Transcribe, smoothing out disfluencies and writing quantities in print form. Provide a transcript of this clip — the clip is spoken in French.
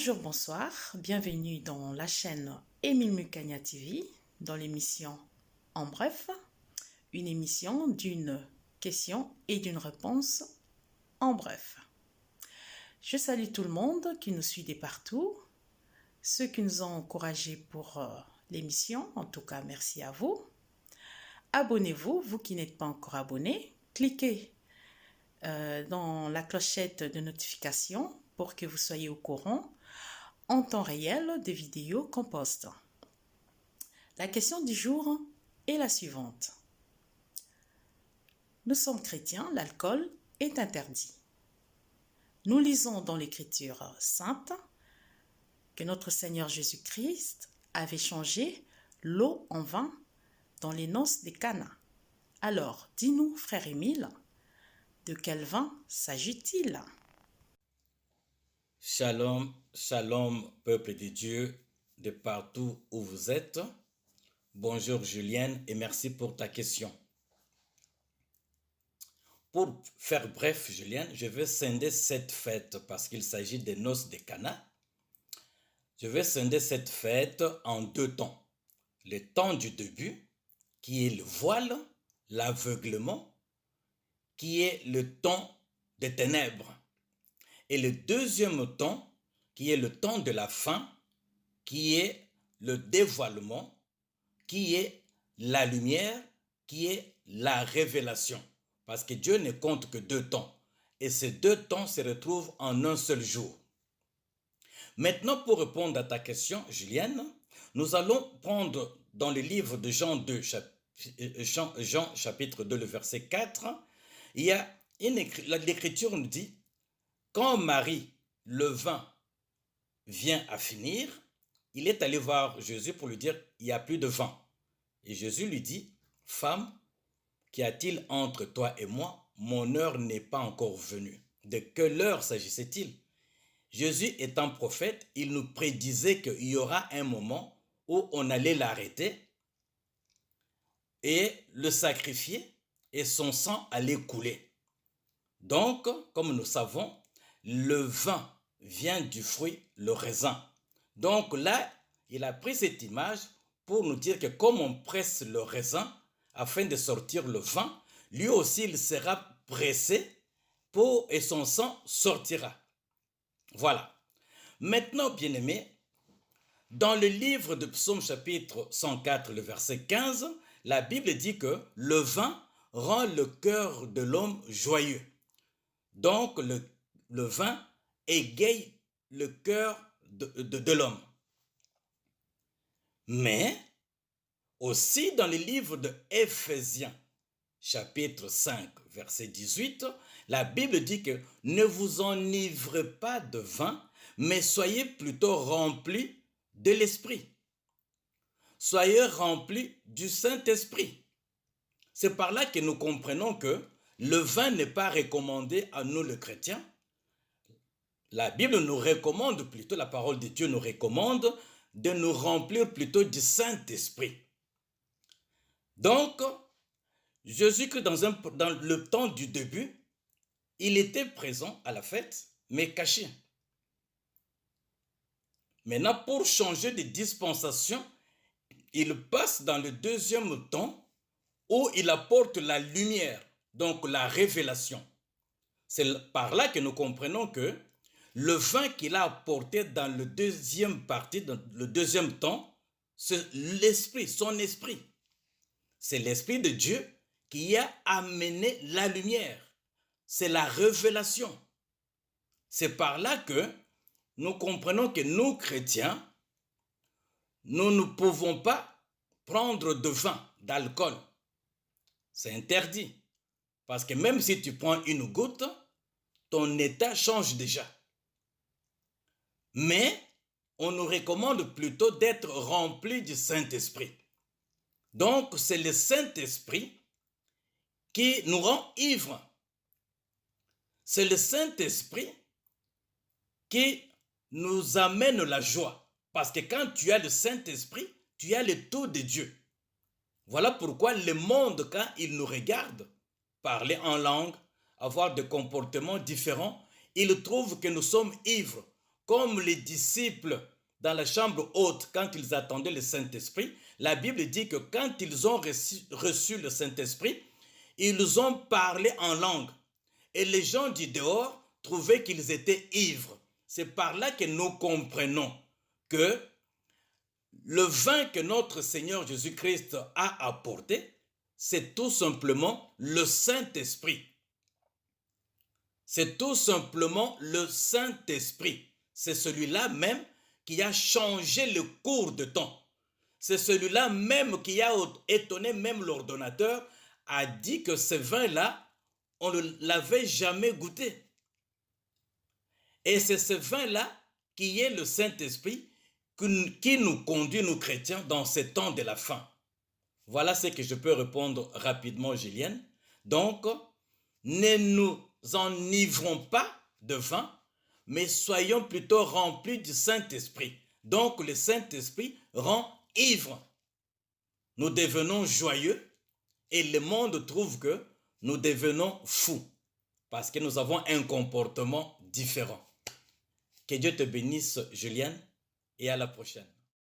Bonjour, bonsoir, bienvenue dans la chaîne Émile Mukanya TV, dans l'émission En Bref, une émission d'une question et d'une réponse en bref. Je salue tout le monde qui nous suit de partout, ceux qui nous ont encouragés pour l'émission, en tout cas merci à vous. Abonnez-vous, vous qui n'êtes pas encore abonnés, cliquez dans la clochette de notification pour que vous soyez au courant en temps réel des vidéos qu'on poste. La question du jour est la suivante. Nous sommes chrétiens, l'alcool est interdit. Nous lisons dans l'Écriture sainte que notre Seigneur Jésus-Christ avait changé l'eau en vin dans les noces de Cana. Alors, dis-nous, frère Émile, de quel vin s'agit-il? Shalom, shalom, peuple de Dieu, de partout où vous êtes. Bonjour Julienne et merci pour ta question. Pour faire bref, Julienne, je vais scinder cette fête parce qu'il s'agit des noces de Cana. Je vais scinder cette fête en deux temps. Le temps du début, qui est le voile, l'aveuglement, qui est le temps des ténèbres. Et le deuxième temps, qui est le temps de la fin, qui est le dévoilement, qui est la lumière, qui est la révélation. Parce que Dieu ne compte que deux temps. Et ces deux temps se retrouvent en un seul jour. Maintenant, pour répondre à ta question, Julienne, nous allons prendre dans le livre de Jean 2, Jean chapitre 2, le verset 4, il y a l'Écriture nous dit, quand Marie, le vin, vient à finir, il est allé voir Jésus pour lui dire, il n'y a plus de vin. Et Jésus lui dit, femme, qu'y a-t-il entre toi et moi? Mon heure n'est pas encore venue. De quelle heure s'agissait-il? Jésus étant prophète, il nous prédisait qu'il y aura un moment où on allait l'arrêter et le sacrifier et son sang allait couler. Donc, comme nous savons, le vin vient du fruit, le raisin. Donc là, il a pris cette image pour nous dire que comme on presse le raisin afin de sortir le vin, lui aussi il sera pressé et son sang sortira. Voilà. Maintenant, bien-aimés, dans le livre de Psaume chapitre 104, le verset 15, la Bible dit que le vin rend le cœur de l'homme joyeux. Donc, le vin égaye le cœur de l'homme. Mais, aussi dans le livre de Éphésiens, chapitre 5, verset 18, la Bible dit que ne vous enivrez pas de vin, mais soyez plutôt remplis de l'Esprit. Soyez remplis du Saint-Esprit. C'est par là que nous comprenons que le vin n'est pas recommandé à nous, les chrétiens. La Bible nous recommande plutôt, la parole de Dieu nous recommande de nous remplir plutôt du Saint-Esprit. Donc, Jésus-Christ, dans le temps du début, il était présent à la fête, mais caché. Maintenant, pour changer de dispensation, il passe dans le deuxième temps où il apporte la lumière, donc la révélation. C'est par là que nous comprenons que le vin qu'il a apporté dans le deuxième partie, dans le deuxième temps, c'est l'esprit, son esprit. C'est l'esprit de Dieu qui a amené la lumière. C'est la révélation. C'est par là que nous comprenons que nous, chrétiens, nous ne pouvons pas prendre de vin, d'alcool. C'est interdit. Parce que même si tu prends une goutte, ton état change déjà. Mais on nous recommande plutôt d'être rempli du Saint-Esprit. Donc, c'est le Saint-Esprit qui nous rend ivres. C'est le Saint-Esprit qui nous amène la joie. Parce que quand tu as le Saint-Esprit, tu as le tout de Dieu. Voilà pourquoi le monde, quand il nous regarde, parler en langue, avoir des comportements différents, il trouve que nous sommes ivres. comme les disciples dans la chambre haute, quand ils attendaient le Saint-Esprit, la Bible dit que quand ils ont reçu le Saint-Esprit, ils ont parlé en langue. Et les gens du dehors trouvaient qu'ils étaient ivres. C'est par là que nous comprenons que le vin que notre Seigneur Jésus-Christ a apporté, c'est tout simplement le Saint-Esprit. C'est tout simplement le Saint-Esprit. C'est celui-là même qui a changé le cours de temps. C'est celui-là même qui a étonné même l'ordonnateur, a dit que ce vin-là, on ne l'avait jamais goûté. Et c'est ce vin-là qui est le Saint-Esprit qui nous conduit, nous chrétiens, dans ce temps de la fin. Voilà ce que je peux répondre rapidement, Julienne. Donc, ne nous enivrons pas de vin, mais soyons plutôt remplis du Saint-Esprit. Donc, le Saint-Esprit rend ivre. Nous devenons joyeux et le monde trouve que nous devenons fous parce que nous avons un comportement différent. Que Dieu te bénisse, Julienne, et à la prochaine.